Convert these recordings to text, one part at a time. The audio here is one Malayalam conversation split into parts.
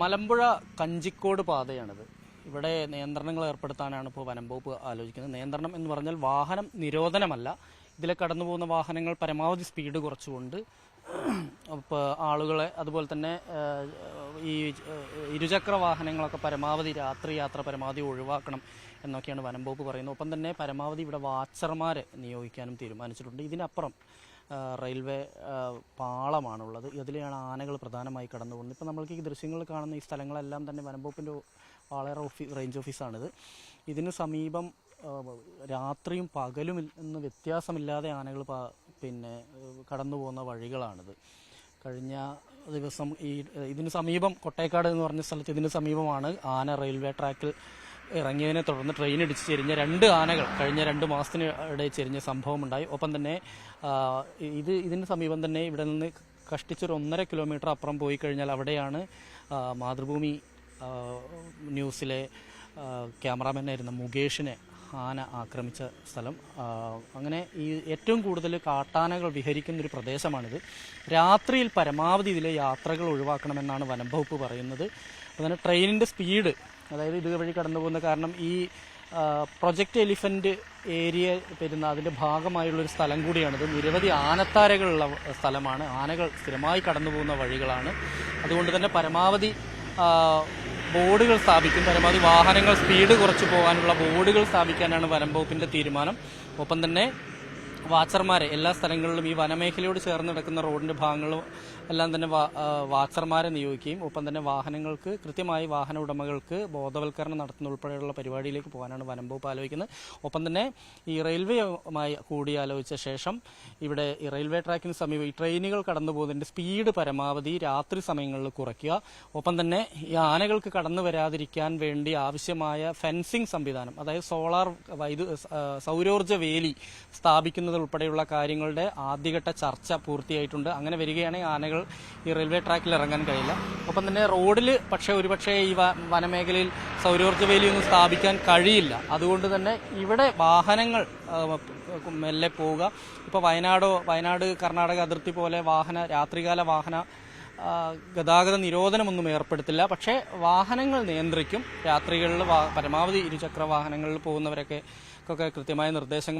മലമ്പുഴ കഞ്ചിക്കോട് പാതയാണിത്. ഇവിടെ നിയന്ത്രണങ്ങൾ ഏർപ്പെടുത്താനാണ് ഇപ്പോൾ വനം വകുപ്പ് ആലോചിക്കുന്നത്. നിയന്ത്രണം എന്ന് പറഞ്ഞാൽ വാഹനം നിരോധനമല്ല. ഇതിലെ കടന്നു പോകുന്ന വാഹനങ്ങൾ പരമാവധി സ്പീഡ് കുറച്ചുകൊണ്ട് ഇപ്പോൾ ആളുകളെ, അതുപോലെ തന്നെ ഈ ഇരുചക്ര വാഹനങ്ങളൊക്കെ പരമാവധി രാത്രി യാത്ര പരമാവധി ഒഴിവാക്കണം എന്നൊക്കെയാണ് വനം വകുപ്പ് പറയുന്നത്. ഒപ്പം തന്നെ പരമാവധി ഇവിടെ വാച്ചർമാരെ നിയോഗിക്കാനും തീരുമാനിച്ചിട്ടുണ്ട്. ഇതിനപ്പുറം റെയിൽവേ പാളമാണുള്ളത്. ഇതിലെയാണ് ആനകൾ പ്രധാനമായി കടന്നു പോകുന്നത്. ഇപ്പോൾ നമ്മൾക്ക് ഈ ദൃശ്യങ്ങൾ കാണുന്ന ഈ സ്ഥലങ്ങളെല്ലാം തന്നെ വനം വകുപ്പിൻ്റെ വാളയാർ റേഞ്ച് ഓഫീസാണിത്. ഇതിന് സമീപം രാത്രിയും പകലും എന്ന് വ്യത്യാസമില്ലാതെ ആനകൾ കടന്നു പോകുന്ന വഴികളാണിത്. കഴിഞ്ഞ ദിവസം ഇതിന് സമീപം കൊട്ടേക്കാട് എന്ന് പറഞ്ഞ സ്ഥലത്ത് ഇതിന് സമീപമാണ് ആന റെയിൽവേ ട്രാക്കിൽ ഇറങ്ങിയതിനെ തുടർന്ന് ട്രെയിൻ ഇടിച്ച് ചെരിഞ്ഞ 2 ആനകൾ കഴിഞ്ഞ 2 മാസത്തിനിടെ ചെരിഞ്ഞ സംഭവമുണ്ടായി. ഒപ്പം തന്നെ ഇതിന് സമീപം തന്നെ ഇവിടെ നിന്ന് കഷ്ടിച്ചൊരു 1.5 കിലോമീറ്റർ അപ്പുറം പോയി കഴിഞ്ഞാൽ അവിടെയാണ് മാതൃഭൂമി ന്യൂസിലെ ക്യാമറാമാനായിരുന്ന മുകേഷിനെ ആന ആക്രമിച്ച സ്ഥലം. അങ്ങനെ ഈ ഏറ്റവും കൂടുതൽ കാട്ടാനകൾ വിഹരിക്കുന്നൊരു പ്രദേശമാണിത്. രാത്രിയിൽ പരമാവധി ഇതിലെ യാത്രകൾ ഒഴിവാക്കണമെന്നാണ് വനം വകുപ്പ് പറയുന്നത്. അതുപോലെ ട്രെയിനിൻ്റെ സ്പീഡ്, അതായത് ഇതുവഴി കടന്നു പോകുന്ന കാരണം ഈ പ്രൊജക്റ്റ് എലിഫന്റ് ഏരിയ വരുന്ന അതിൻ്റെ ഭാഗമായുള്ളൊരു സ്ഥലം കൂടിയാണിത്. നിരവധി ആനത്താരകളുള്ള സ്ഥലമാണ്. ആനകൾ സ്ഥിരമായി കടന്നു പോകുന്ന വഴികളാണ്. അതുകൊണ്ട് തന്നെ പരമാവധി ബോർഡുകൾ സ്ഥാപിക്കും. പരമാവധി വാഹനങ്ങൾ സ്പീഡ് കുറച്ച് പോകാനുള്ള ബോർഡുകൾ സ്ഥാപിക്കാനാണ് വനം വകുപ്പിൻ്റെ തീരുമാനം. ഒപ്പം തന്നെ വാച്ചർമാരെ എല്ലാ സ്ഥലങ്ങളിലും ഈ വനമേഖലയോട് ചേർന്ന് കിടക്കുന്ന റോഡിൻ്റെ ഭാഗങ്ങളും എല്ലാം തന്നെ വാച്ചർമാരെ നിയോഗിക്കുകയും ഒപ്പം തന്നെ വാഹനങ്ങൾക്ക് കൃത്യമായി വാഹന ഉടമകൾക്ക് ബോധവൽക്കരണം നടത്തുന്ന ഉൾപ്പെടെയുള്ള പരിപാടിയിലേക്ക് പോകാനാണ് വനം വകുപ്പ് ആലോചിക്കുന്നത്. ഒപ്പം തന്നെ ഈ റെയിൽവേയുമായി കൂടിയാലോചിച്ച ശേഷം ഇവിടെ ഈ റെയിൽവേ ട്രാക്കിന് സമീപം ഈ ട്രെയിനുകൾ കടന്നു പോകുന്നതിൻ്റെ സ്പീഡ് പരമാവധി രാത്രി സമയങ്ങളിൽ കുറയ്ക്കുക. ഒപ്പം തന്നെ ഈ ആനകൾക്ക് കടന്നു വരാതിരിക്കാൻ വേണ്ടി ആവശ്യമായ ഫെൻസിംഗ് സംവിധാനം, അതായത് സൗരോർജ്ജ വേലി സ്ഥാപിക്കുന്നത് ഉൾപ്പെടെയുള്ള കാര്യങ്ങളുടെ ആദ്യഘട്ട ചർച്ച പൂർത്തിയായിട്ടുണ്ട്. അങ്ങനെ വരികയാണെങ്കിൽ ആനകൾ ഈ റെയിൽവേ ട്രാക്കിൽ ഇറങ്ങാൻ കഴിയില്ല. ഒപ്പം തന്നെ റോഡിൽ ഒരുപക്ഷെ ഈ വനമേഖലയിൽ സൗരോർജ്ജ വേലിയൊന്നും സ്ഥാപിക്കാൻ കഴിയില്ല. അതുകൊണ്ട് തന്നെ ഇവിടെ വാഹനങ്ങൾ മെല്ലെ പോവുക. ഇപ്പോൾ വയനാട് കർണാടക അതിർത്തി പോലെ രാത്രികാല വാഹന ഗതാഗത നിരോധനമൊന്നും ഏർപ്പെടുത്തില്ല. പക്ഷേ വാഹനങ്ങൾ നിയന്ത്രിക്കും. രാത്രികളിൽ പരമാവധി ഇരുചക്ര വാഹനങ്ങളിൽ പോകുന്നവരൊക്കെ കൃത്യമായ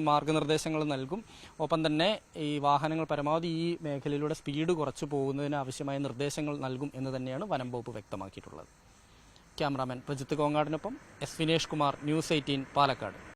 മാർഗനിർദ്ദേശങ്ങൾ നൽകും. ഒപ്പം തന്നെ ഈ വാഹനങ്ങൾ പരമാവധി ഈ മേഖലയിലൂടെ സ്പീഡ് കുറച്ച് പോകുന്നതിന് ആവശ്യമായ നിർദ്ദേശങ്ങൾ നൽകും എന്ന് തന്നെയാണ് വനം വകുപ്പ് വ്യക്തമാക്കിയിട്ടുള്ളത്. ക്യാമറാമാൻ പ്രജിത്ത് കോങ്ങാടിനൊപ്പം എസ് വിനേഷ് കുമാർ, ന്യൂസ് 18 പാലക്കാട്.